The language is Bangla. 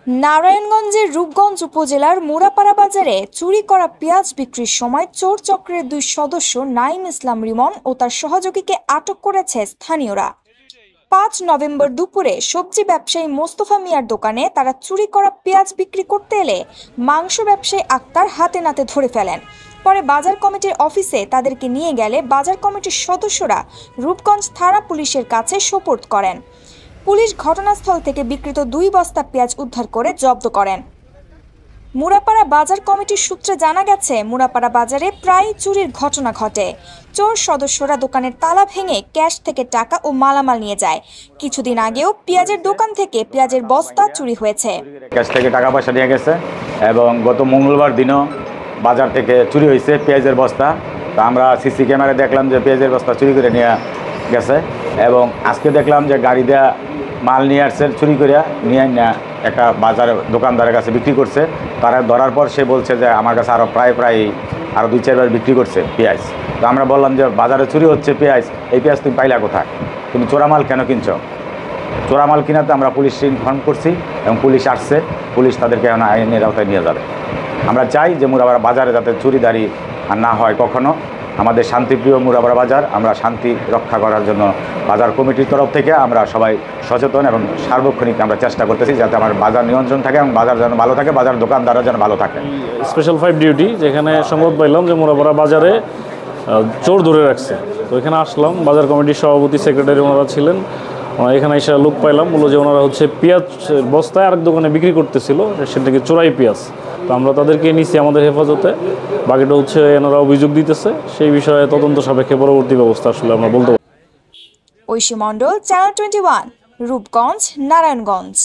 নারায়ণগঞ্জের রূপগঞ্জ উপজেলার মুরাপাড়া বাজারে চুরি করা পেঁয়াজ বিক্রির সময় চোর চক্রের দুই সদস্য নাঈম ইসলাম রিমন ও তার সহযোগীকে আটক করেছে স্থানীয়রা। ৫ নভেম্বর দুপুরে সবজি ব্যবসায়ী মোস্তফা মিয়ার দোকানে তারা চুরি করা পেঁয়াজ বিক্রি করতে এলে মাংস ব্যবসায়ী আক্তার হাতে নাতে ধরে ফেলেন। পরে বাজার কমিটির অফিসে তাদেরকে নিয়ে গেলে বাজার কমিটির সদস্যরা রূপগঞ্জ থানা পুলিশের কাছে সোপর্দ করেন। পুলিশ ঘটনাস্থল থেকে বিক্রিত ২ বস্তা পেঁয়াজ উদ্ধার করে জব্দ করেন। মুরাপাড়া বাজার কমিটির সূত্রে জানা গেছে, মুরাপাড়া বাজারে প্রায় চুরির ঘটনা ঘটে। চোর সদস্যরা দোকানের তালা ভেঙে ক্যাশ থেকে টাকা ও মালামাল নিয়ে যায়। কিছুদিন আগেও পেঁয়াজের দোকান থেকে পেঁয়াজের বস্তা চুরি হয়েছে। ক্যাশ থেকে টাকা পয়সা নিয়ে গেছে এবং গত মঙ্গলবার দিনও বাজার থেকে চুরি হয়েছে পেঁয়াজের বস্তা। তো আমরা সিসি ক্যামেরায় দেখলাম যে পেঁয়াজের বস্তা চুরি করে নিয়ে গেছে এবং আজকে দেখলাম যে গাড়ি দেওয়া মাল নিয়ে আসছে চুরি করে নিয়ে একটা বাজার দোকানদারের কাছে বিক্রি করছে। তারা ধরার পর সে বলছে যে আমার কাছে আরও প্রায় ২-৪ বার বিক্রি করছে পেঁয়াজ। তো আমরা বললাম যে বাজারে চুরি হচ্ছে পেঁয়াজ, এই পেঁয়াজ তুমি পাইলা কোথায়, তুমি চোরামাল কেন কিনছ? চোরামাল কিনাতে আমরা পুলিশকে ইনফর্ম করছি এবং পুলিশ আসছে, পুলিশ তাদেরকে এখন আইনের আওতায় নিয়ে যাবে। আমরা চাই যে মুরাপাড়া বাজারে যাতে চুরিদারি আর না হয় কখনো। আমাদের শান্তিপ্রিয় মুরাপাড়া বাজার, আমরা শান্তি রক্ষা করার জন্য বাজার কমিটির তরফ থেকে আমরা সবাই সচেতন এবং সার্বক্ষণিক আমরা চেষ্টা করতেছি যাতে আমার বাজার নিয়ন্ত্রণ থাকে এবং বাজার যেন ভালো থাকে, বাজার দোকানদাররা যেন ভালো থাকে। স্পেশাল 5 ডিউটি, যেখানে সংবাদ পাইলাম যে মুরাপাড়া বাজারে চোর ধরে রাখছে। তো এখানে আসলাম, বাজার কমিটির সভাপতি সেক্রেটারি ওনারা ছিলেন। এখানে এসে লোক পাইলাম, বললো যে ওনারা পেঁয়াজ বস্তায় আরেক দোকানে বিক্রি করতেছিল, সেটাকে চোরাই পেঁয়াজ। তো আমরা তাদেরকে নিচ্ছি আমাদের হেফাজতে। বাকিটা এনারা অভিযোগ দিতেছে, সেই বিষয়ে তদন্ত সাপেক্ষে পরবর্তী ব্যবস্থা আসলে আমরা বলতে পারি। ঐশী মণ্ডল, চ্যানেল 21, রূপগঞ্জ, নারায়ণগঞ্জ।